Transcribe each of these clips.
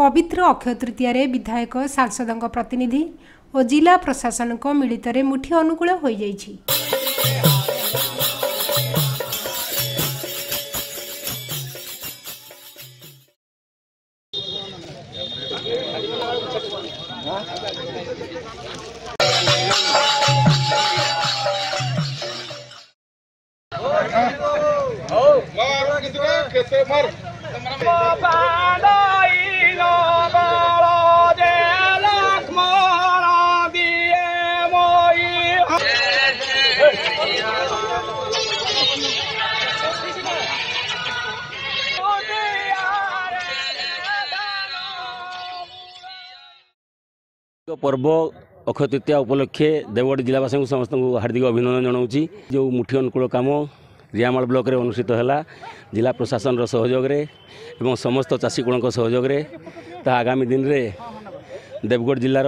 पवित्र अक्षय तृतीय विधायक सांसद प्रतिनिधि और जिला प्रशासन मिलित मुठी अनुकूल हो जाइछि। पर्व अक्षय तृतीया उपलक्षे देवगढ़ जिलावासी समस्त हार्दिक अभिनंदन जनाऊँगी। जो मुठी अनुकूल कम रियामाल ब्लॉक रे अनुष्ठित है जिला प्रशासन सहयोग एवं समस्त चाषीकूल सहयोग आगामी दिन में देवगढ़ जिलार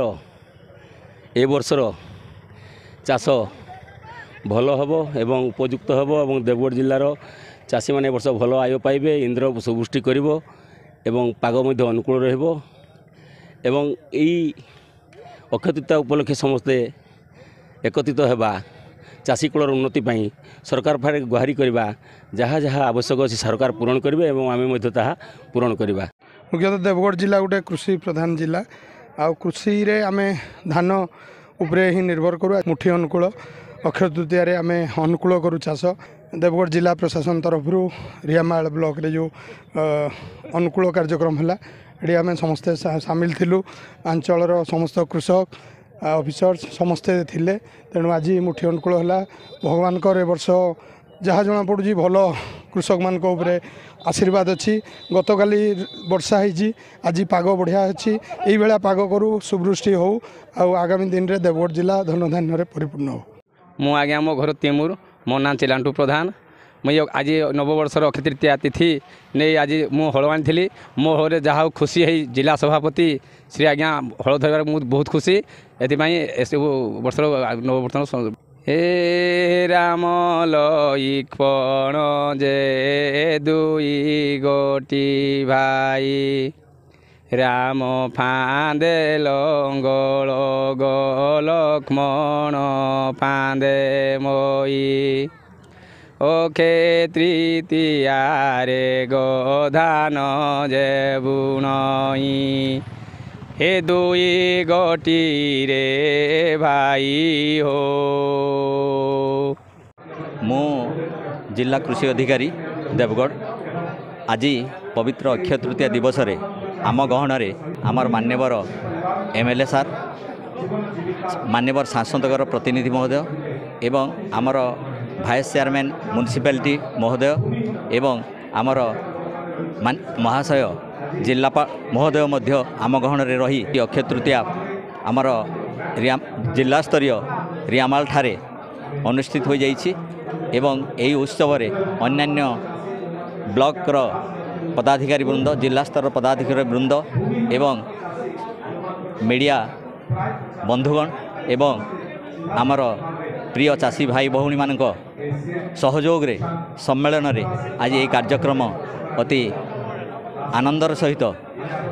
ए वर्षर चाष भल हम एवं उपयुक्त हम और देवगढ़ जिलार चाषी मैंने वर्ष भल आय पाइबे, इंद्र सुवृष्टि करिवो एवं पाग मध्य अनुकूल रहिबो एवं यही अक्षय तृतीया उपलक्षे समस्ते एकत्रित होगा चाषी कूलर उन्नति पाई सरकार पाखे गुहारी करवा जहाँ जहाँ आवश्यक अच्छी सरकार पूरण करेंगे और आम पूरण करवा। मुख्यतः देवगढ़ जिला गोटे कृषि प्रधान जिला आ कृषि रे आमे धान उपरे ही निर्भर करूँ। मुठी अनुकूल अक्षय तृतीय आम अनुकूल करूँ चाष। देवगढ़ जिला प्रशासन तरफ रियामाल ब्लॉक रे जो अनुकूल कार्यक्रम है ये आम समस्ते सामिल थिलु। अंचल समस्त कृषक ऑफिसर्स समस्ते थिले, तेणु आज मुठी अनुकूल है। भगवान ए वर्ष जहाँ जना पड़ी भल कृषक मान आशीर्वाद अच्छी। गतकाली वर्षा होती, आज पाग बढ़िया अच्छी। यही भाया पाग करू सुवृष्टि हो आगामी दिन में देवगढ़ जिला धन धान्य परिपूर्ण हो। मु आज्ञा मो घर तेमुर, मो ना चिलांटू प्रधान। मुझे आज नववर्षर अक्षय तृतीया तिथि नहीं आज मु हल आनी मो हल जहाँ खुशी है जिला सभापति श्री आज्ञा हल धरबार मुझे बहुत खुशी। एसबू वर्षर नववर्ष हे राम लईक्षण जे दुई गोटी भाई राम फांदे लंगल गो लक्ष्मण फांदे मोई ओखे तृतीया रे गोधान जे बुणई हे दुई गोटी रे भाई हो। मु जिला कृषि अधिकारी देवगढ़ आज पवित्र अक्षय तृतीया दिवस रे आम गहन आमर मान्यवर एमएलए सार मान्यवर सांसदकर प्रतिनिधि महोदय एवं आमर भाइस चेयरमैन म्युनिसिपालिटी महोदय एवं आमर महाशय जिलापाल महोदय मध्य आम गहन रही अक्षय तृतीया आमर जिला स्तरीय रियामाल ठारे अनुष्ठित हो जाइछि एवं यही उत्सव रे अन्यान्य ब्लॉकर पदाधिकारी वृंद जिला स्तर पदाधिकारी वृंद एवं मीडिया बंधुगण एवं आमर प्रिय चाषी भाई भौणी मानक सहयोग रे सम्मेलन रे आज ये कार्यक्रम अति आनंदर सहित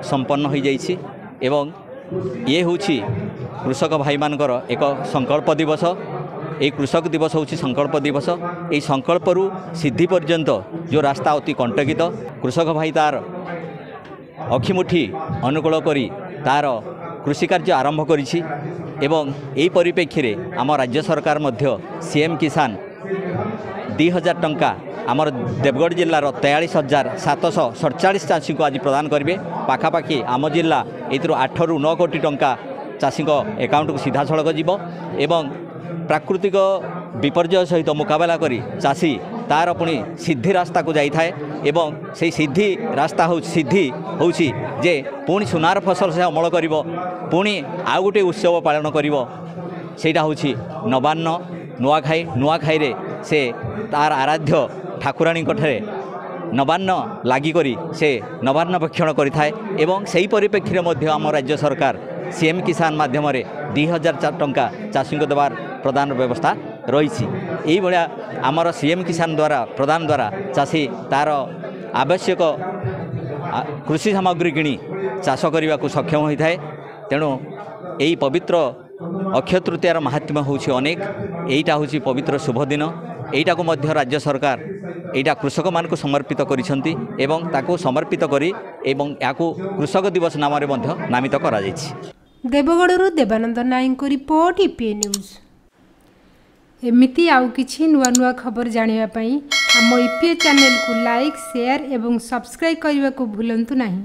संपन्न हो जाइछि एवं ये होछि कृषक भाई मानकर एक संकल्प दिवस। ये कृषक दिवस होछि संकल्प दिवस। ये संकल्प रु सिद्धि पर्यंत जो रास्ता अति कंटकित कृषक भाई तार अखिमुठी अनुकूल करी तार कृषि कार्य आरंभ करिछि एवं यही परिप्रेक्षी आम राज्य सरकार मध्य सीएम किसान 2000 टंका आमर देवगढ़ जिलार 43,747 चाषी को आज प्रदान करेंगे। पाखापाखि आम जिला ये 8 ରୁ 9 कोटी टंका चाषी एकाउंट को सीधा सड़क जीव एवं प्राकृतिक विपर्य सहित मुकाबला करी चाषी तार पुणी सिद्धि रास्ता को जाए एवं से सिद्धि रास्ता सिद्धि हूँ जे पुणी सुनार फसल से अमल कर पुणी आउ गोटे उत्सव पालन कर नवान्न नुआखाई। नुआखाई रे से तार आराध्य ठाकुराणी ठारे नवान्न लागिकरी से नवान्न भक्षण करिथाए एवं सही परिप्रेक्षी में आम राज्य सरकार सीएम किसान माध्यम 2000 टंका चाषी को देवार प्रदान व्यवस्था रही। यही भाया आमर सीएम किसान द्वारा प्रदान द्वारा चाषी तार आवश्यक कृषि सामग्री किणी चाष करने को सक्षम होता है। तेणु यही पवित्र अक्षय तृतीयार महात्म्य होउछि अनेक। एटा होउछि पवित्र शुभ दिन। एटा को मध्य राज्य सरकार एटा कृषक मान को समर्पित करिसंती एवं ताको समर्पित करी एवं याको कृषक दिवस नाम रे मध्य नामित करा जायछि। देवगड़रू देवानंद नायक रिपोर्ट ईपीए न्यूज। एमिति आउ किछि नुआ नुआ खबर जानिबा पई हम ईपीए चैनल को लाइक शेयर एवं सब्सक्राइब करने को भूलंतु नहीं।